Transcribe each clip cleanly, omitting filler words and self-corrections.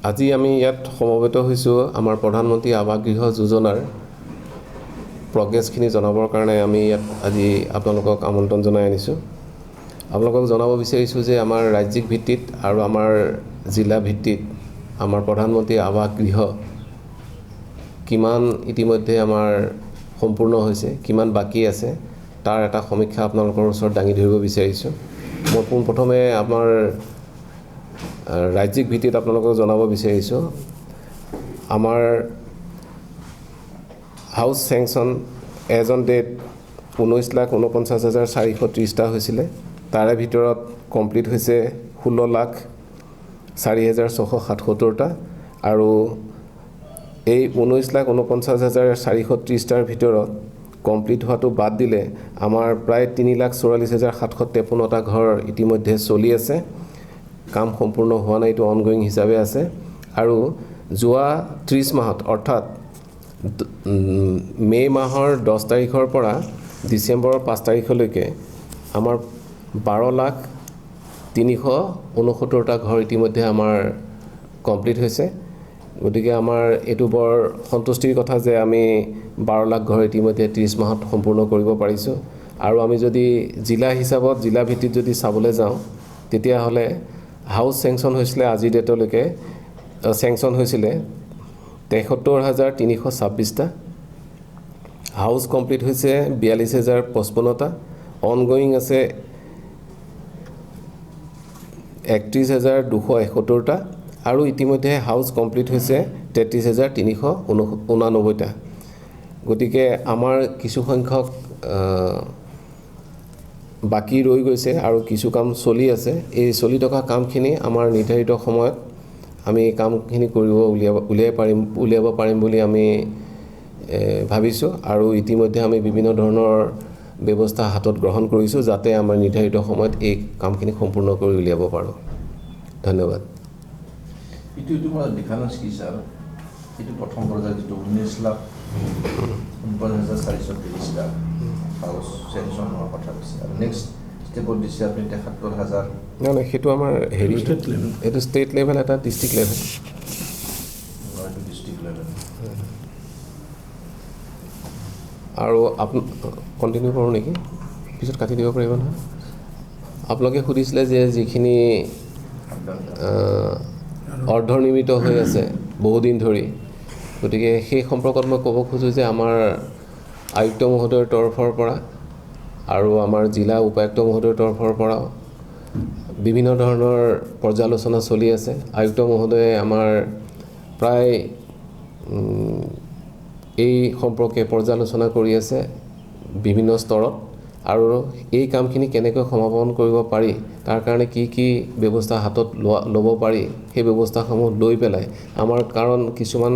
আজি আমি ইয়াত সমবেত হৈছোঁ আমাৰ প্ৰধানমন্ত্ৰী আৱাস গৃহ যোজনাৰ প্ৰগ্ৰেছখিনি জনাবৰ কাৰণে আমি ইয়াত আজি আপোনালোকক আমন্ত্ৰণ জনাই আনিছোঁ। আপোনালোকক জনাব বিচাৰিছোঁ যে আমাৰ ৰাজ্যিক ভিত্তিত আৰু আমাৰ জিলা ভিত্তিত আমাৰ প্ৰধানমন্ত্ৰী আৱাস গৃহ কিমান ইতিমধ্যে আমাৰ সম্পূৰ্ণ হৈছে, কিমান বাকী আছে, তাৰ এটা সমীক্ষা আপোনালোকৰ ওচৰত দাঙি ধৰিব বিচাৰিছোঁ। মই পোনপ্ৰথমে আমাৰ ৰাজ্যিক ভিত্তিত আপোনালোকক জনাব বিচাৰিছোঁ, আমাৰ house census as on date 19,49,430টা হৈছিলে। তাৰে ভিতৰত কমপ্লিট হৈছে 16,04,677টা আৰু এই 19,49,430টাৰ ভিতৰত কমপ্লিট হোৱাটো বাদ দিলে আমাৰ প্ৰায় 3,44,753টা ঘৰ ইতিমধ্যে চলি আছে। কাম সম্পূৰ্ণ হোৱা নাই, এইটো অনগোয়িং হিচাপে আছে। আৰু যোৱা 30 মাহত অৰ্থাৎ মে' মাহৰ 10 তাৰিখৰ পৰা ডিচেম্বৰৰ 5 তাৰিখলৈকে আমাৰ 12,369টা ঘৰ ইতিমধ্যে আমাৰ কমপ্লিট হৈছে। গতিকে আমাৰ এইটো বৰ সন্তুষ্টিৰ কথা যে আমি 12 লাখ ঘৰ ইতিমধ্যে 30 মাহত সম্পূৰ্ণ কৰিব পাৰিছোঁ। আৰু আমি যদি জিলা হিচাপত জিলা ভিত্তিত যদি চাবলৈ যাওঁ তেতিয়াহ'লে হাউচ চেংচন হৈছিলে আজিৰ ডেটলৈকে চেংচন হৈছিলে 73,326টা, হাউচ কমপ্লিট হৈছে 42,055টা, অনগোয়িং আছে 31,271টা আৰু ইতিমধ্যে হাউচ কমপ্লিট হৈছে 33,389টা। গতিকে আমাৰ কিছু সংখ্যক বাকী ৰৈ গৈছে আৰু কিছু কাম চলি আছে। এই চলি থকা কামখিনি আমাৰ নিৰ্ধাৰিত সময়ত আমি কামখিনি উলিয়াব পাৰিম বুলি আমি ভাবিছোঁ আৰু ইতিমধ্যে আমি বিভিন্ন ধৰণৰ ব্যৱস্থা হাতত গ্ৰহণ কৰিছোঁ যাতে আমাৰ নিৰ্ধাৰিত সময়ত এই কামখিনি সম্পূৰ্ণ কৰি উলিয়াব পাৰোঁ। ধন্যবাদ। এইটো মই ডিফাৰেঞ্চ কি ছাৰ? এইটো প্ৰথম পৰ্যায়ত যিটো 19,49,430টা হাউচ চেংচন হোৱাৰ কথা কৈছে আৰু নেক্সট ষ্টেপত দিছে আপুনি 73,000। নাই, সেইটো আমাৰ হেৰি এইটো ষ্টেট লেভেল, এটা ডিষ্ট্ৰিক্ট লেভেল। আৰু কণ্টিনিউ কৰোঁ নেকি? পিছত কাটি দিব পাৰিব নহয়। আপোনালোকে সুধিছিলে যে যিখিনি অৰ্ধনিৰ্মিত হৈ আছে বহুদিন ধৰি, গতিকে সেই সম্পৰ্কত মই ক'ব খোজোঁ যে আমাৰ আয়ুক্ত মহোদয়ৰ তৰফৰ পৰা আৰু আমাৰ জিলা উপায়ুক্ত মহোদয়ৰ তৰফৰ পৰাও বিভিন্ন ধৰণৰ পৰ্যালোচনা চলি আছে। আয়ুক্ত মহোদয়ে আমাৰ প্ৰায় এই সম্পৰ্কে পৰ্যালোচনা কৰি আছে বিভিন্ন স্তৰত আৰু এই কামখিনি কেনেকৈ সমাপন কৰিব পাৰি, তাৰ কাৰণে কি কি ব্যৱস্থা হাতত ল'ব পাৰি, সেই ব্যৱস্থাসমূহ লৈ পেলাই আমাৰ কাৰণ কিছুমান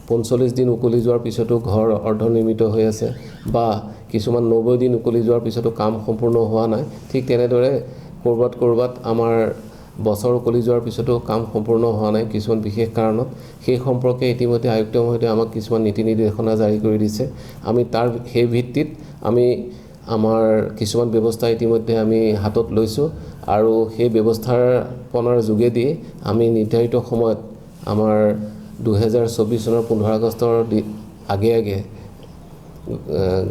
45 দিন উকলি যোৱাৰ পিছতো ঘৰ অৰ্ধনিৰ্মিত হৈ আছে বা কিছুমান 90 দিন উকলি যোৱাৰ পিছতো কাম সম্পূৰ্ণ হোৱা নাই। ঠিক তেনেদৰে ক'ৰবাত আমাৰ বছৰ উকলি যোৱাৰ পিছতো কাম সম্পূৰ্ণ হোৱা নাই কিছুমান বিশেষ কাৰণত। সেই সম্পৰ্কে ইতিমধ্যে আয়ুক্ত মহোদয়ে আমাক কিছুমান নীতি নিৰ্দেশনা জাৰি কৰি দিছে। আমি সেই ভিত্তিত আমি আমাৰ কিছুমান ব্যৱস্থা ইতিমধ্যে আমি হাতত লৈছোঁ আৰু সেই ব্যৱস্থাপনাৰ যোগেদি আমি নিৰ্ধাৰিত সময়ত আমাৰ 2024 চনৰ 15 আগষ্টৰ আগে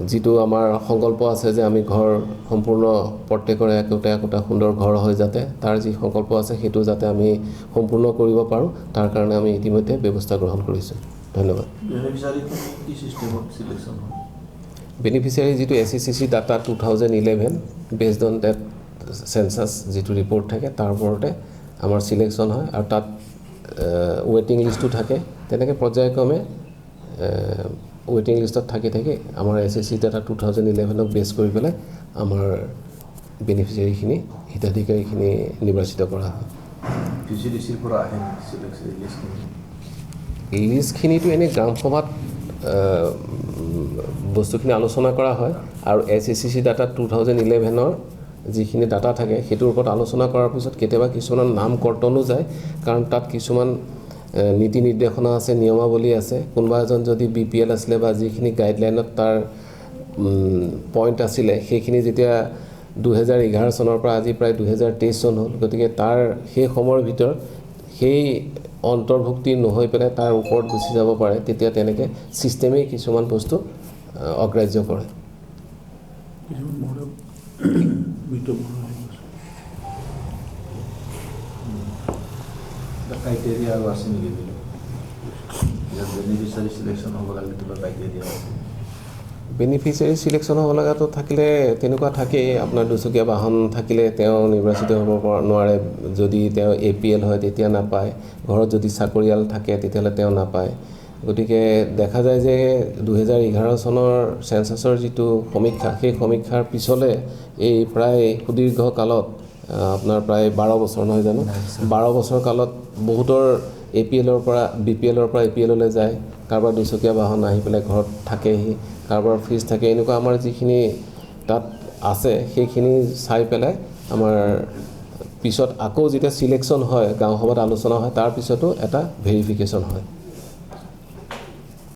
যিটো আমাৰ সংকল্প আছে যে আমি ঘৰ সম্পূৰ্ণ প্ৰত্যেকৰে একোটা সুন্দৰ ঘৰ হয় যাতে, তাৰ যি সংকল্প আছে সেইটো যাতে আমি সম্পূৰ্ণ কৰিব পাৰোঁ, তাৰ কাৰণে আমি ইতিমধ্যে ব্যৱস্থা গ্ৰহণ কৰিছোঁ। ধন্যবাদ। বেনিফিচিয়াৰী যিটো SECC data 2011 based on date census যিটো ৰিপৰ্ট থাকে তাৰ ওপৰতে আমাৰ চিলেকশ্যন হয় আৰু তাত ৱেটিং লিষ্টটো থাকে। তেনেকৈ পৰ্যায়ক্ৰমে ৱেটিং লিষ্টত থাকি আমাৰ SECC ডাটা 2011ক বেছ কৰি পেলাই আমাৰ বেনিফিচিয়াৰীখিনি হিতাধিকাৰীখিনি নিৰ্বাচিত কৰা হয়। এই লিষ্টখিনিতো এনেই গ্ৰাম সভাত বস্তুখিনি আলোচনা কৰা হয় আৰু SECC ডাটা 2011ৰ যিখিনি ডাটা থাকে সেইটোৰ ওপৰত আলোচনা কৰাৰ পিছত কেতিয়াবা কিছুমান নাম কৰ্তনো যায়, কাৰণ তাত কিছুমান নীতি নিৰ্দেশনা আছে, নিয়মাৱলী আছে। কোনোবা এজন যদি BPL আছিলে বা যিখিনি গাইডলাইনত তাৰ পইণ্ট আছিলে সেইখিনি যেতিয়া 2011 চনৰ পৰা আজি প্ৰায় 2023 চন হ'ল, গতিকে তাৰ সেই সময়ৰ ভিতৰত সেই অন্তৰ্ভুক্তি নহৈ পেলাই তাৰ ওপৰত গুচি যাব পাৰে, তেতিয়া তেনেকৈ ছিষ্টেমেই কিছুমান বস্তু অগ্ৰাহ্য কৰে। কিছুমান মহোদয় বিত্তপূৰ্ণ হৈ গৈছে। ক্ৰাইটেৰিয়া আৰু আছে নেকি বেনিফিচিয়াৰী চিলেকশ্যন হ'ব লাগিলে কিবা ক্ৰাইটেৰিয়া আছে? বেনিফিচিয়াৰী চিলেকশ্যন হ'ব লগাটো থাকিলে তেনেকুৱা থাকেই। আপোনাৰ দুচকীয়া বাহন থাকিলে তেওঁ নিৰ্বাচিত হ'ব নোৱাৰে। যদি তেওঁ APL হয় তেতিয়া নাপায়। ঘৰত যদি চাকৰিয়াল থাকে তেতিয়াহ'লে তেওঁ নাপায়। গতিকে দেখা যায় যে 2011 চনৰ চেঞ্চাছৰ যিটো সমীক্ষা, সেই সমীক্ষাৰ পিছলৈ এই প্ৰায় সুদীৰ্ঘ কালত আপোনাৰ প্ৰায় 12 বছৰ নহয় জানো, 12 বছৰ কালত বহুতৰ APLৰ পৰা BPLৰ পৰা APLলৈ যায়। কাৰোবাৰ দুচকীয়া বাহন আহি পেলাই ঘৰত থাকেহি, কাৰোবাৰ ফ্ৰিজ থাকে। এনেকুৱা আমাৰ যিখিনি তাত আছে সেইখিনি চাই পেলাই আমাৰ পিছত আকৌ যেতিয়া চিলেকশ্যন হয়, গাঁও সভাত আলোচনা হয়, তাৰ পিছতো এটা ভেৰিফিকেশ্যন হয়।